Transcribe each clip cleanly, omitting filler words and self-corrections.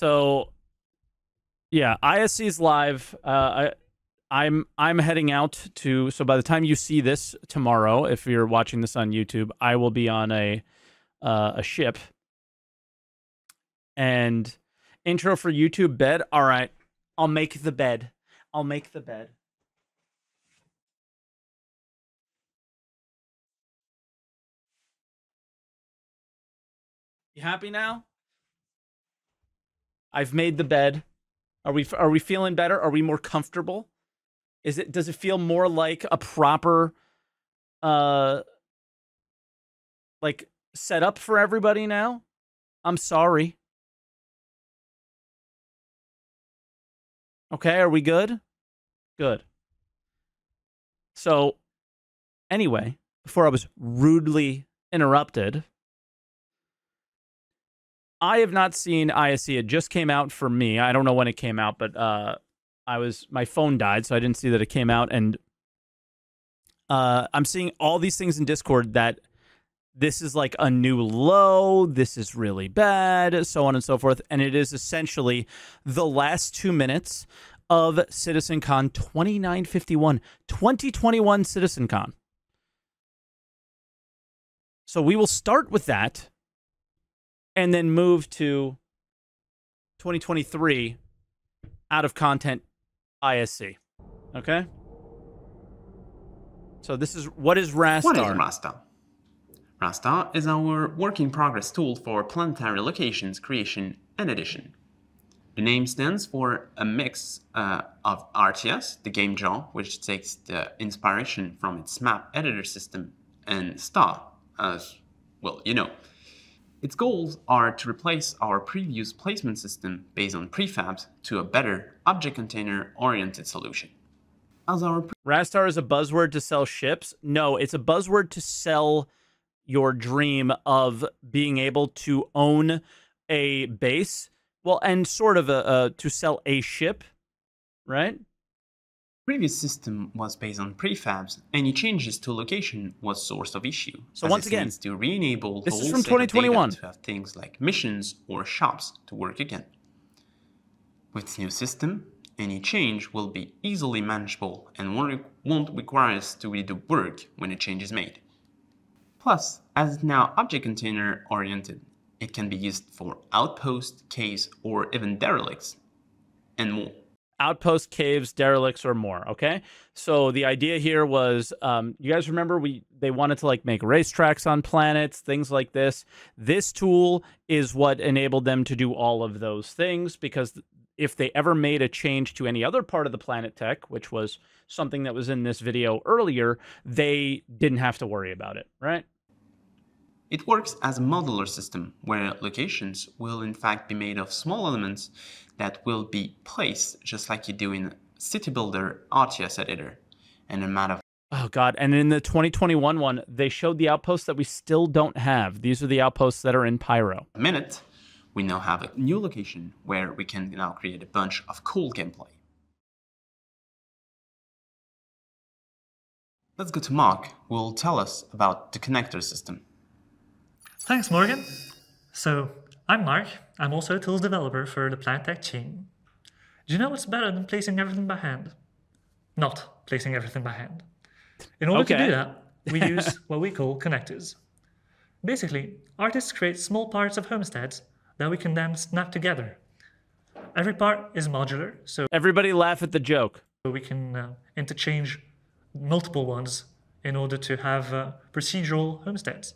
So yeah, ISC is live. I'm heading out to. So by the time you see this tomorrow, if you're watching this on YouTube, I will be on a ship. And intro for YouTube bed. All right, I'll make the bed. I'll make the bed. You happy now? I've made the bed. Are we feeling better? Are we more comfortable? Does it feel more like a proper like setup for everybody now? I'm sorry. Okay, are we good? Good. So anyway, before I was rudely interrupted, I have not seen ISC. It just came out for me. I don't know when it came out, but my phone died, so I didn't see that it came out. And I'm seeing all these things in Discord that this is like a new low. This is really bad, so on and so forth. And it is essentially the last 2 minutes of CitizenCon 2951, 2021 CitizenCon. So we will start with that and then move to 2023 out of content ISC. Okay? So this is, what is Rastar? What is Rastar? Rastar is our work-in-progress tool for planetary locations creation and edition. The name stands for a mix of RTS, the game genre, which takes the inspiration from its map editor system, and Star, as, well, you know. Its goals are to replace our previous placement system based on prefabs to a better object container-oriented solution. Rastar is a buzzword to sell ships? No, it's a buzzword to sell your dream of being able to own a base. Well, and sort of to sell a ship, right? Previous system was based on prefabs. Any changes to location was source of issue. So once again, needs to re-enable this is from 2021 to have things like missions or shops to work again. With this new system, any change will be easily manageable and won't require us to redo work when a change is made. Plus, as it's now object container oriented, it can be used for outposts, caves, or even derelicts, and more. Outpost, caves, derelicts, or more, okay? So the idea here was, you guys remember they wanted to like make racetracks on planets, things like this. This tool is what enabled them to do all of those things, because if they ever made a change to any other part of the planet tech, which was something that was in this video earlier, they didn't have to worry about it, right? It works as a modular system, where locations will in fact be made of small elements that will be placed just like you do in City Builder RTS editor. And a matter of... Oh god, and in the 2021 one, they showed the outposts that we still don't have. These are the outposts that are in Pyro. A minute, we now have a new location where we can now create a bunch of cool gameplay. Let's go to Mark, who will tell us about the connector system. Thanks, Morgan. So, I'm Mark. I'm also a tools developer for the PlanTech team. Do you know what's better than placing everything by hand? Not placing everything by hand. In order to do that, we use what we call connectors. Basically, artists create small parts of homesteads that we can then snap together. Every part is modular, so everybody laugh at the joke. We can interchange multiple ones in order to have procedural homesteads.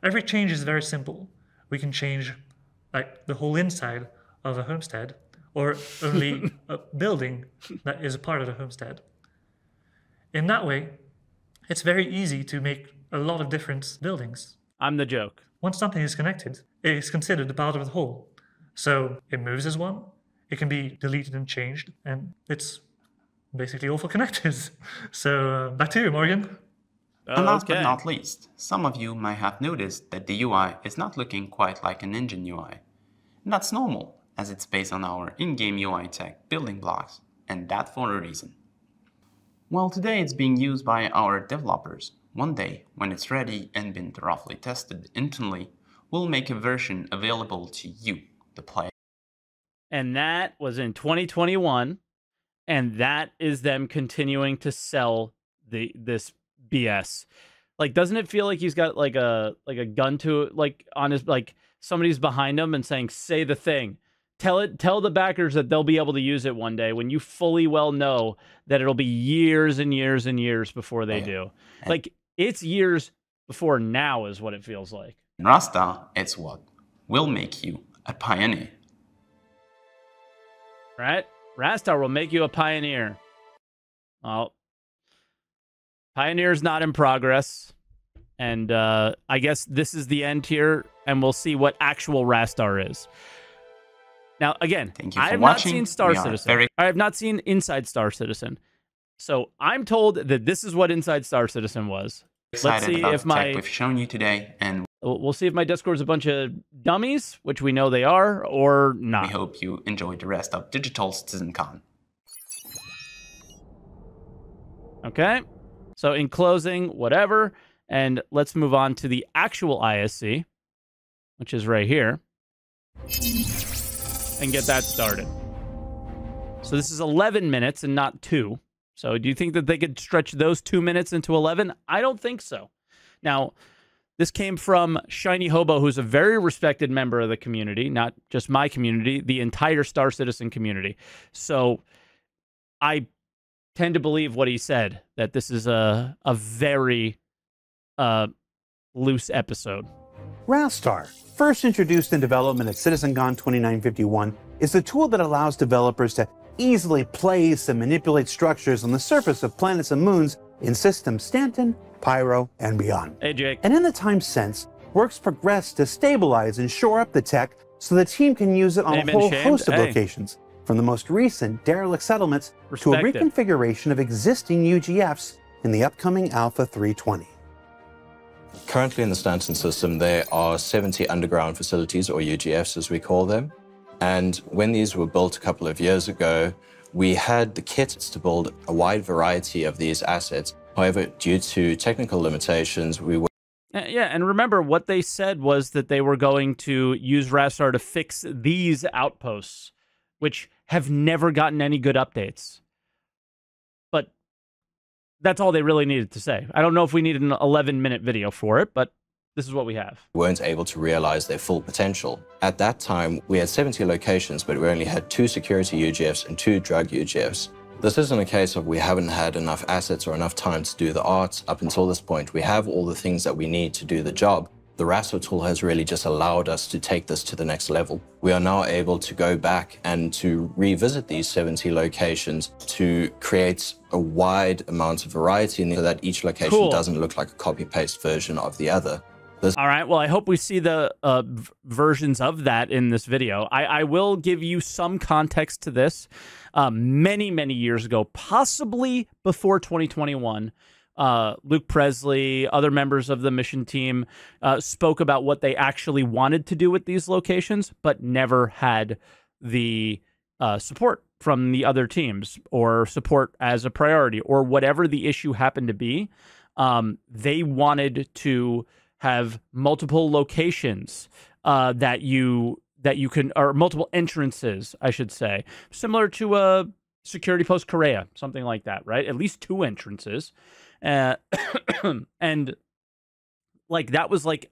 Every change is very simple. We can change like the whole inside of a homestead, or only a building that is a part of the homestead. In that way, it's very easy to make a lot of different buildings. I'm the joke. Once something is connected, it is considered a part of the whole. So it moves as one, it can be deleted and changed, and it's basically all for connectors. So back to you, Morgan. And last but not least, some of you might have noticed that the UI is not looking quite like an engine UI. And that's normal, as it's based on our in-game UI tech building blocks, and that for a reason. Well, today it's being used by our developers. One day, when it's ready and been thoroughly tested internally, we'll make a version available to you, the player. And that was in 2021. And that is them continuing to sell this BS. Like, doesn't it feel like he's got like a gun to like on his, like somebody's behind him and saying, say the thing. Tell the backers that they'll be able to use it one day, when you fully well know that it'll be years and years and years before they do. Like, it's years before now is what it feels like. Rastar is what will make you a pioneer. Right? Rastar will make you a pioneer. Well, pioneer's not in progress. And I guess this is the end here, and we'll see what actual Rastar is. Now, again, I have not seen Star Citizen. I have not seen Inside Star Citizen. So I'm told that this is what Inside Star Citizen was. Let's see if we've shown you today, and we'll see if my Discord's a bunch of dummies, which we know they are, or not. We hope you enjoyed the rest of Digital Citizen Con. Okay, so in closing, whatever, and let's move on to the actual ISC, which is right here, and get that started. So this is 11 minutes and not 2. So do you think that they could stretch those 2 minutes into 11? I don't think so. Now, this came from Shiny Hobo, who's a very respected member of the community, not just my community, the entire Star Citizen community. So I tend to believe what he said, that this is a very loose episode. Rastar, first introduced in development at CitizenCon 2951, is a tool that allows developers to easily place and manipulate structures on the surface of planets and moons in systems Stanton, Pyro, and beyond. Hey, Jake. And in the time since, work's progressed to stabilize and shore up the tech so the team can use it on a whole host of locations, from the most recent derelict settlements to a reconfiguration of existing UGFs in the upcoming Alpha 320. Currently in the Stanton system, there are 70 underground facilities, or UGFs as we call them. And when these were built a couple of years ago, we had the kits to build a wide variety of these assets. However, due to technical limitations, we were... Yeah, and remember, what they said was that they were going to use Rastar to fix these outposts, which have never gotten any good updates. But that's all they really needed to say. I don't know if we need an 11-minute video for it, but this is what we have. We weren't able to realize their full potential. At that time, we had 70 locations, but we only had 2 security UGFs and 2 drug UGFs. This isn't a case of we haven't had enough assets or enough time to do the arts. Up until this point, we have all the things that we need to do the job. The Rastar tool has really just allowed us to take this to the next level. We are now able to go back and to revisit these 70 locations to create a wide amount of variety in there so that each location doesn't look like a copy-paste version of the other. All right, well, I hope we see the versions of that in this video. I will give you some context to this. Many, many years ago, possibly before 2021, Luke Presley, other members of the mission team spoke about what they actually wanted to do with these locations, but never had the support from the other teams or support as a priority or whatever the issue happened to be. They wanted to have multiple locations that you can, or multiple entrances, I should say, similar to a security post Korea, something like that, right? At least 2 entrances. And like, that was like,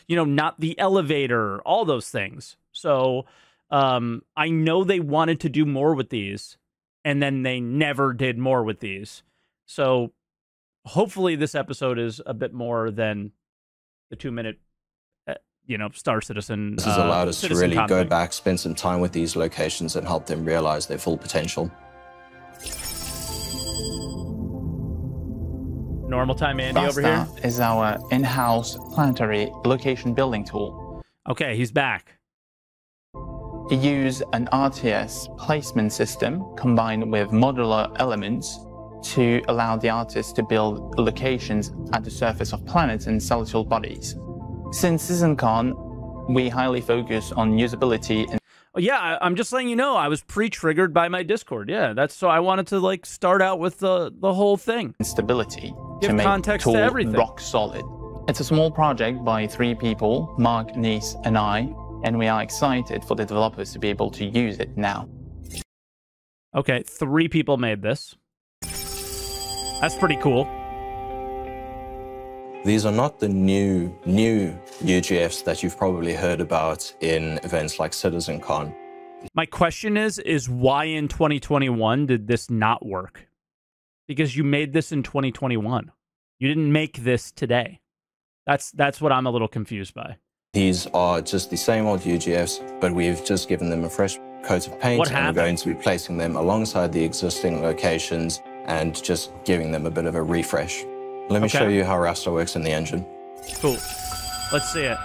you know, not the elevator, all those things. So I know they wanted to do more with these, and then they never did more with these. So hopefully this episode is a bit more than the 2-minute, you know, Star Citizen. This has allowed us to really go back, spend some time with these locations and help them realize their full potential. Normal time Andy over here is our in-house planetary location building tool. Okay, he's back. We use an RTS placement system combined with modular elements to allow the artist to build locations at the surface of planets and celestial bodies. Since CitizenCon, we highly focus on usability. And yeah, I'm just letting you know, I was pre-triggered by my Discord. Yeah, that's so I wanted to like start out with the whole thing. Stability. Give to make context tool to everything. Rock solid. It's a small project by 3 people, Mark, Nice, and I. and we are excited for the developers to be able to use it now. Okay, 3 people made this. That's pretty cool. These are not the new UGFs that you've probably heard about in events like CitizenCon. My question is why in 2021 did this not work? Because you made this in 2021. You didn't make this today. That's what I'm a little confused by. These are just the same old UGFs, but we've just given them a fresh coat of paint, and we're going to be placing them alongside the existing locations and just giving them a bit of a refresh. Let me show you how Rastar works in the engine. Cool. Let's see it.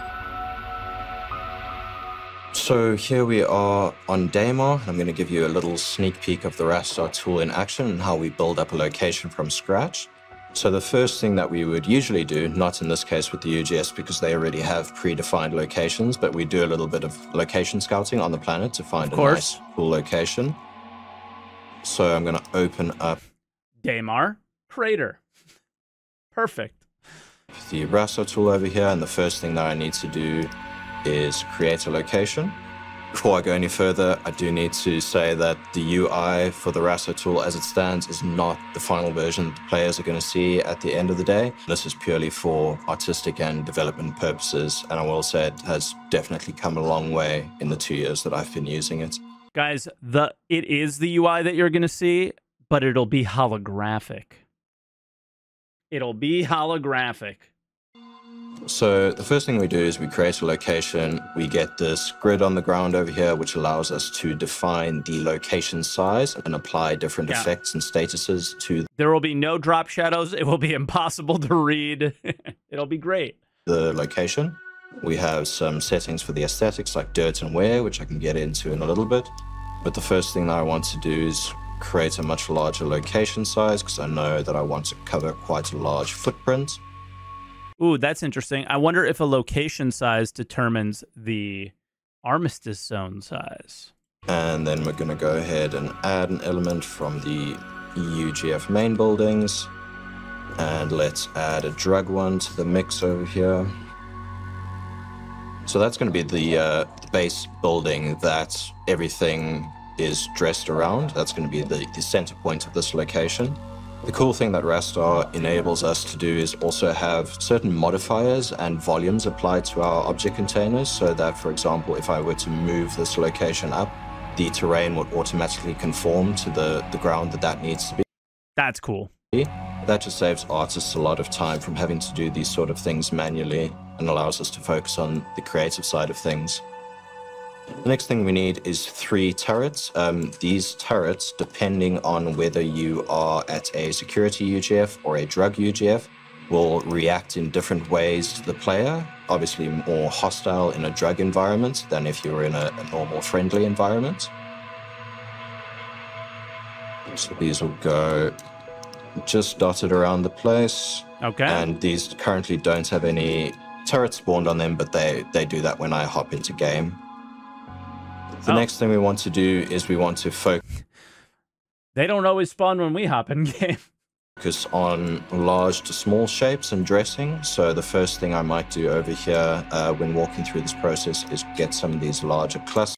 So here we are on Daymar. I'm going to give you a little sneak peek of the Rastar tool in action and how we build up a location from scratch. So the first thing that we would usually do, not in this case with the UGS because they already have predefined locations, but we do a little bit of location scouting on the planet to find a nice, cool location. So I'm going to open up Daymar Crater. Perfect. The Rastar tool over here, and the first thing that I need to do is create a location. Before I go any further, I do need to say that the UI for the Rastar tool as it stands is not the final version that the players are going to see at the end of the day. This is purely for artistic and development purposes, and I will say it has definitely come a long way in the 2 years that I've been using it. Guys, it is the UI that you're going to see, but it'll be holographic. It'll be holographic. So the first thing we do is we create a location. We get this grid on the ground over here, which allows us to define the location size and apply different effects and statuses to. There will be no drop shadows. It will be impossible to read. It'll be great. The location. We have some settings for the aesthetics like dirt and wear, which I can get into in a little bit. But the first thing that I want to do is create a much larger location size because I know that I want to cover quite a large footprint. Ooh, that's interesting. I wonder if a location size determines the armistice zone size. And then we're going to go ahead and add an element from the UGF main buildings. And let's add a drug one to the mix over here. So that's going to be the base building that everything is dressed around. That's going to be the center point of this location. The cool thing that Rastar enables us to do is also have certain modifiers and volumes applied to our object containers so that, for example, if I were to move this location up, the terrain would automatically conform to the ground that needs to be. That's cool. That just saves artists a lot of time from having to do these sort of things manually and allows us to focus on the creative side of things. The next thing we need is 3 turrets. These turrets, depending on whether you are at a security UGF or a drug UGF, will react in different ways to the player. Obviously more hostile in a drug environment than if you were in a normal friendly environment. So these will go just dotted around the place. Okay. And these currently don't have any turrets spawned on them, but they do that when I hop into game. The next thing we want to do is we want to focus. They don't always spawn when we hop in game. Focus on large to small shapes and dressing. So the first thing I might do over here when walking through this process is get some of these larger clusters.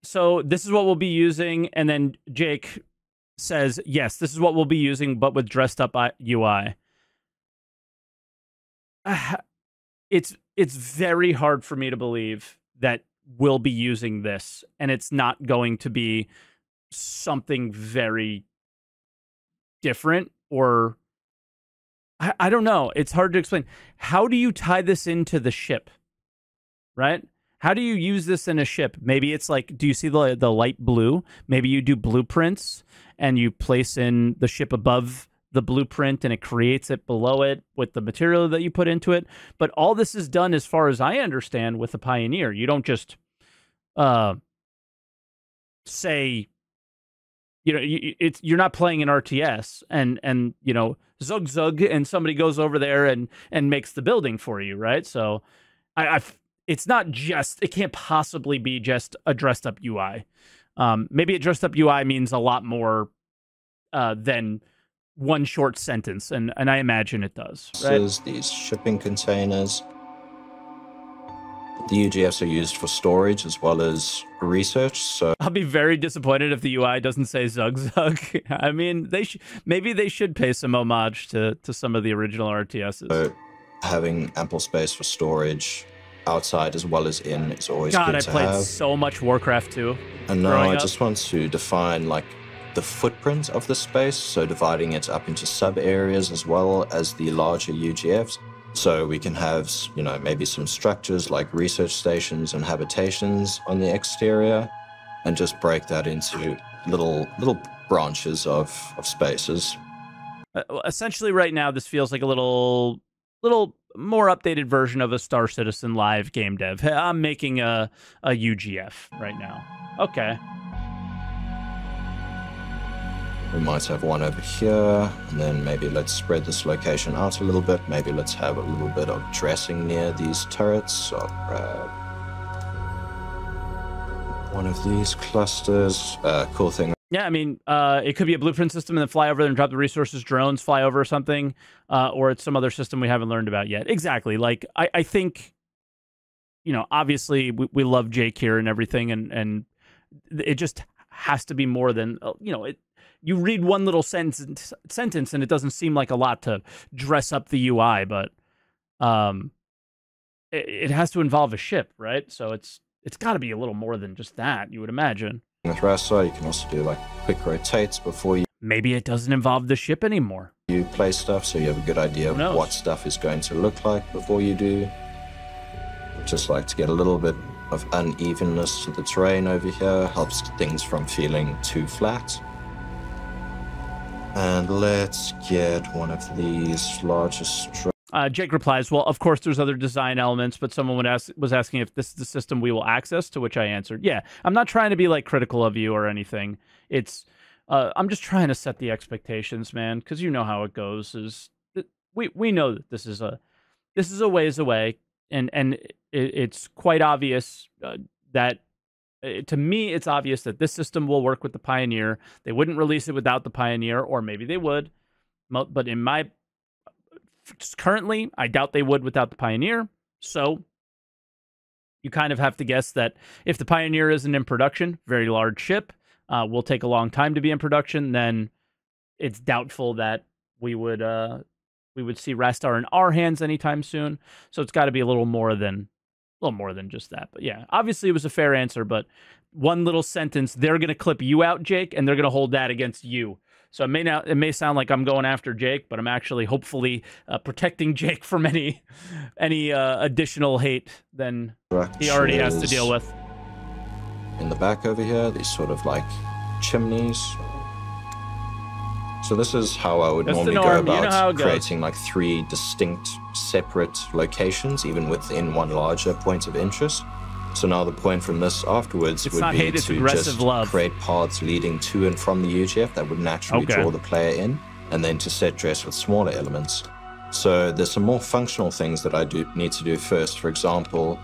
So this is what we'll be using, and then Jake says, yes, this is what we'll be using, but with dressed up UI. It's very hard for me to believe that we'll be using this, and it's not going to be something very different, or I don't know. It's hard to explain. How do you tie this into the ship, right? How do you use this in a ship? Maybe it's like, do you see the light blue? Maybe you do blueprints and you place in the ship above the blueprint and it creates it below it with the material that you put into it. But all this is done, as far as I understand, with the Pioneer. You don't just say, you know, you're not playing an RTS and you know, zug zug, and somebody goes over there and makes the building for you, right? So it's not just, it can't possibly be just a dressed up UI. Maybe a dressed up UI means a lot more than one short sentence, and I imagine it does. Right? These shipping containers. The UGFs are used for storage as well as research, so... I'll be very disappointed if the UI doesn't say Zug Zug. I mean, maybe they should pay some homage to some of the original RTSs. So having ample space for storage outside as well as in is always good to have. God, I played so much Warcraft 2. And now I just want to define, like, the footprint of the space, so dividing it up into sub-areas as well as the larger UGFs. So we can have, you know, maybe some structures like research stations and habitations on the exterior, and just break that into little branches of spaces. Essentially, right now, this feels like a little more updated version of a Star Citizen Live game dev. I'm making a UGF right now. Okay. We might have one over here, and then maybe let's spread this location out a little bit. Maybe let's have a little bit of dressing near these turrets. So I'll grab one of these clusters. Cool thing. Yeah, I mean, it could be a blueprint system and then fly over there and drop the resources, drones fly over or something, or it's some other system we haven't learned about yet. Exactly. Like, I think, you know, obviously we love Jake here and everything, and it just has to be more than, you know, you read one little sentence and it doesn't seem like a lot to dress up the UI, but it has to involve a ship, right? So it's got to be a little more than just that, you would imagine. With Rastar, you can also do like quick rotates before you... Maybe it doesn't involve the ship anymore. You play stuff, so you have a good idea of what stuff is going to look like before you do. Just like to get a little bit of unevenness to the terrain over here, helps things from feeling too flat. And let's get one of these largest... Jake replies, well, of course there's other design elements, but someone was asking if this is the system we will access, to which I answered, yeah, I'm not trying to be like critical of you or anything. It's, I'm just trying to set the expectations, man, because you know how it goes. We know that this is a ways away, and it's quite obvious that, to me, it's obvious that this system will work with the Pioneer. They wouldn't release it without the Pioneer, or maybe they would. But currently, I doubt they would without the Pioneer. So you kind of have to guess that if the Pioneer isn't in production, very large ship, will take a long time to be in production, then it's doubtful that we would see Rastar in our hands anytime soon. So it's got to be a little more than just that. But yeah, obviously it was a fair answer, but one little sentence, they're going to clip you out, Jake, and they're going to hold that against you. So it may sound like I'm going after Jake, but I'm actually hopefully protecting Jake from any additional hate than he already has to deal with. In the back over here, these sort of like chimneys. So this is how I would normally go about creating like 3 distinct, separate locations, even within one larger point of interest. So now the point from this afterwards would be to just create paths leading to and from the UGF that would naturally draw the player in, and then to set dress with smaller elements. So there's some more functional things that I do need to do first. For example,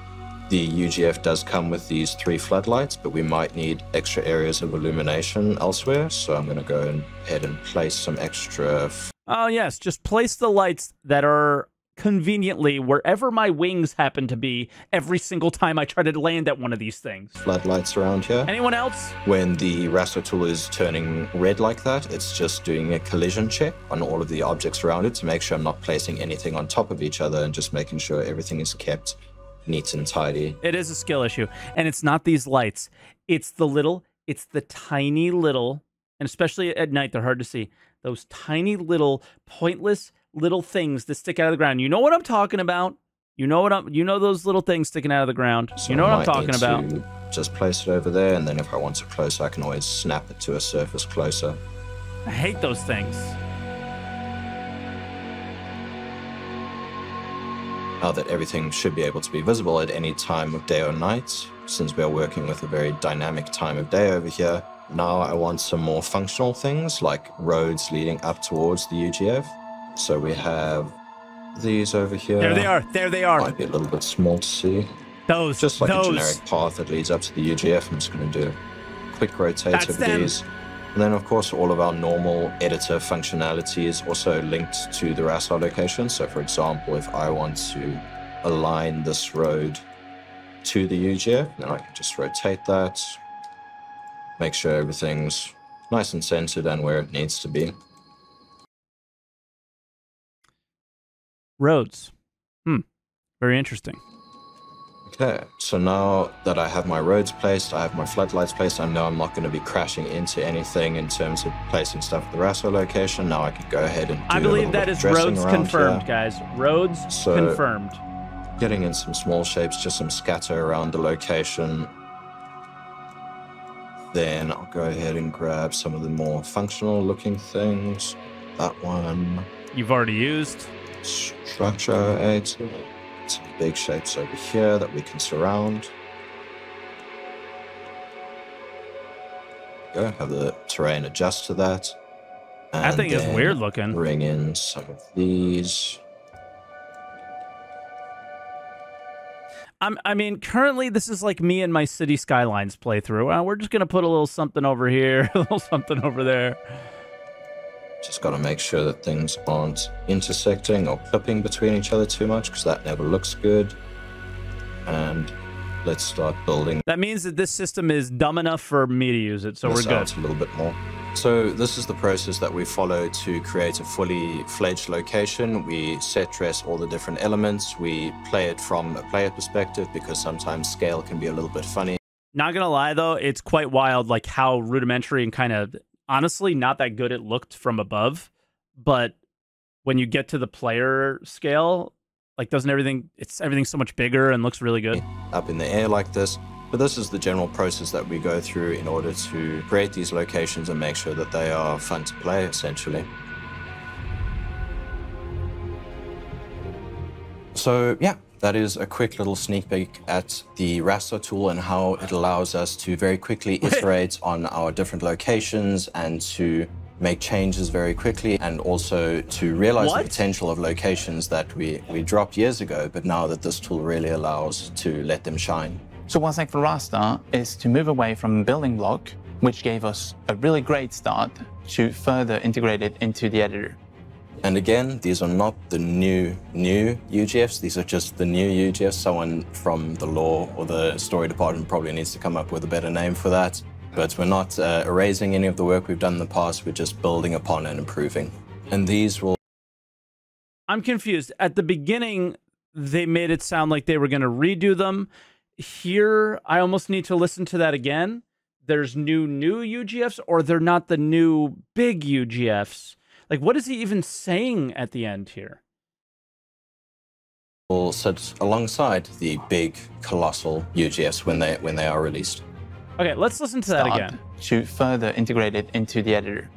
the UGF does come with these 3 floodlights, but we might need extra areas of illumination elsewhere. So I'm going to go ahead and place some extra... Oh, yes. Just place the lights that are conveniently wherever my wings happen to be every single time I try to land at one of these things. Floodlights around here. Anyone else? When the Rastar tool is turning red like that, it's just doing a collision check on all of the objects around it to make sure I'm not placing anything on top of each other, and just making sure everything is kept neat and tidy. It is a skill issue, and it's not these lights. It's the tiny little, and especially at night, they're hard to see, those tiny little pointless little things that stick out of the ground. You know what I'm talking about. You know those little things sticking out of the ground. So you know what I'm talking about. Just place it over there, and then if I want it closer, I can always snap it to a surface closer. I hate those things. Now that everything should be able to be visible at any time of day or night, since we are working with a very dynamic time of day over here, now I want some more functional things like roads leading up towards the UGF. So we have these over here. There they are. There they are. Might be a little bit small to see. Just like a generic path that leads up to the UGF. I'm just going to do a quick rotate of these. And then, of course, all of our normal editor functionality is also linked to the Rastar location. So, for example, if I want to align this road to the UGF. Now I can just rotate that, make sure everything's nice and centered and where it needs to be. Roads. Very interesting. Okay, so now that I have my roads placed, I have my floodlights placed, I know I'm not going to be crashing into anything in terms of placing stuff at the Rastar location. Now I can go ahead and do I believe that is roads confirmed, guys. Roads confirmed. Getting in some small shapes, just some scatter around the location. Then I'll go ahead and grab some of the more functional looking things. That one. You've already used. Structure 8. Some big shapes over here that we can surround. Go have the terrain adjust to that. And that thing is weird looking. Bring in some of these. I mean, currently this is like me and my City Skylines playthrough. We're just gonna put a little something over here, a little something over there. Just got to make sure that things aren't intersecting or clipping between each other too much, because that never looks good. And let's start building. That means that this system is dumb enough for me to use it, so we're good. A little bit more. So this is the process that we follow to create a fully fledged location. We set dress all the different elements. We play it from a player perspective, because sometimes scale can be a little bit funny. Not gonna lie though, it's quite wild, like how rudimentary and kind of honestly not that good it looked from above. But when you get to the player scale, like everything's so much bigger and looks really good. Up in the air like this. But this is the general process that we go through in order to create these locations and make sure that they are fun to play, essentially. So yeah, that is a quick little sneak peek at the Rastar tool and how it allows us to very quickly iterate on our different locations and to make changes very quickly, and also to realize the potential of locations that we dropped years ago, but now that this tool really allows to let them shine. So one thing for Rastar is to move away from a building block, which gave us a really great start, to further integrate it into the editor. And again, these are not the new UGFs. These are just the new UGFs. Someone from the law or the story department probably needs to come up with a better name for that. But we're not erasing any of the work we've done in the past. We're just building upon and improving. And these will... I'm confused. At the beginning, they made it sound like they were going to redo them. Here, I almost need to listen to that again. There's new UGFs, or they're not the new big UGFs. Like, what is he even saying at the end here? Will sit alongside the big, colossal UGFs when they are released. Okay, let's listen to that again. To further integrate it into the editor.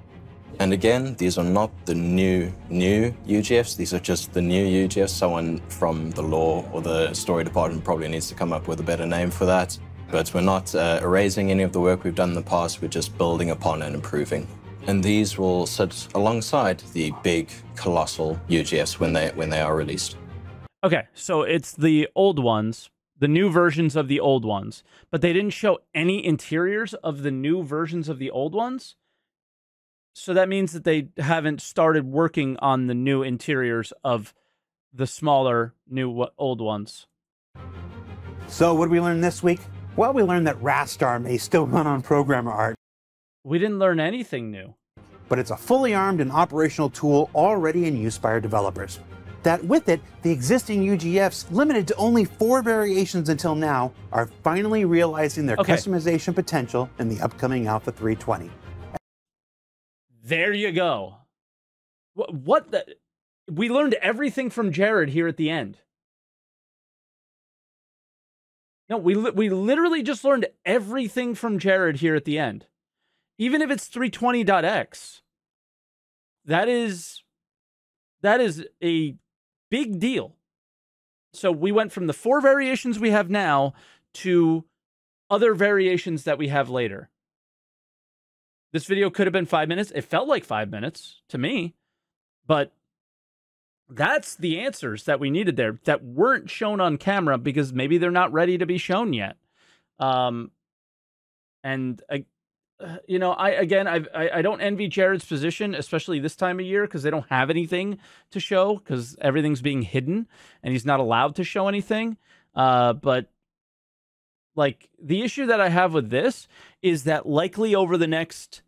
And again, these are not the new UGFs. These are just the new UGFs. Someone from the law or the story department probably needs to come up with a better name for that. But we're not erasing any of the work we've done in the past. We're just building upon and improving. And these will sit alongside the big, colossal UGFs when they are released. Okay, so it's the old ones, the new versions of the old ones, but they didn't show any interiors of the new versions of the old ones. So that means that they haven't started working on the new interiors of the smaller, old ones. So what did we learn this week? Well, we learned that Rastar may still run on programmer art. We didn't learn anything new. But it's a fully armed and operational tool already in use by our developers. That with it, the existing UGFs, limited to only 4 variations until now, are finally realizing their customization potential in the upcoming Alpha 320. There you go. What the... We learned everything from Jared here at the end. No, we literally just learned everything from Jared here at the end. Even if it's 320.x, that is a big deal. So we went from the 4 variations we have now to other variations that we have later. This video could have been 5 minutes. It felt like 5 minutes to me, but that's the answers that we needed there that weren't shown on camera because maybe they're not ready to be shown yet. You know, I don't envy Jared's position, especially this time of year, because they don't have anything to show because everything's being hidden and he's not allowed to show anything. But like, the issue that I have with this is that likely over the next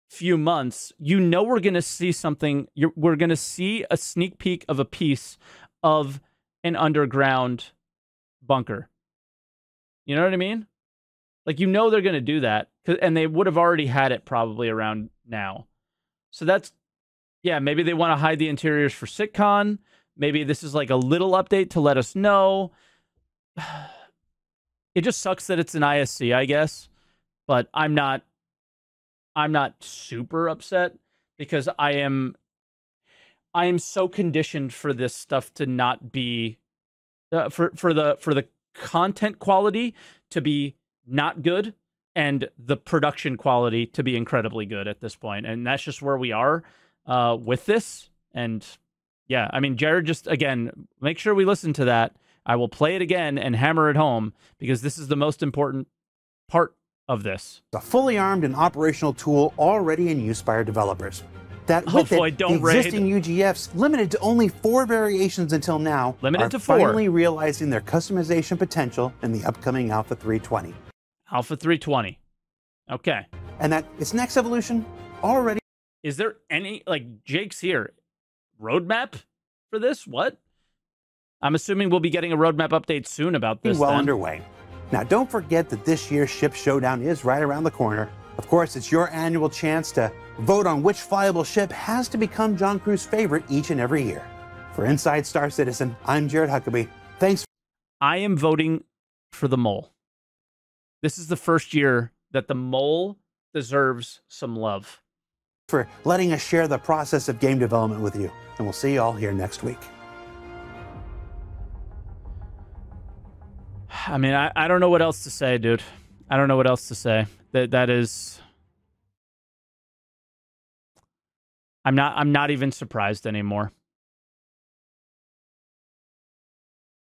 few months, we're going to see something. We're going to see a sneak peek of a piece of an underground bunker. You know what I mean? Like, they're going to do that, and they would have already had it probably around now. So that's, yeah, maybe they want to hide the interiors for SitCon. Maybe this is like a little update to let us know. It just sucks that it's an ISC, I guess, but I'm not super upset because I am so conditioned for this stuff to not be for the content quality to be not good and the production quality to be incredibly good at this point. And that's just where we are with this. And yeah, I mean, Jared, just again, make sure we listen to that. I will play it again and hammer it home because this is the most important part of this. A fully armed and operational tool already in use by our developers. That with it, the existing UGFs, limited to only 4 variations until now, are finally realizing their customization potential in the upcoming Alpha 320. Alpha 320. Okay. And that its next evolution already... Is there any, like, Jake's here, roadmap for this? What? I'm assuming we'll be getting a roadmap update soon about this. Well underway. Now, don't forget that this year's Ship Showdown is right around the corner. Of course, it's your annual chance to vote on which flyable ship has to become John Crew's favorite each and every year. For Inside Star Citizen, I'm Jared Huckabee. Thanks. I am voting for the Mole. This is the first year that the Mole deserves some love. For letting us share the process of game development with you. And we'll see you all here next week. I mean, I don't know what else to say, dude. I don't know what else to say. That is... I'm not even surprised anymore.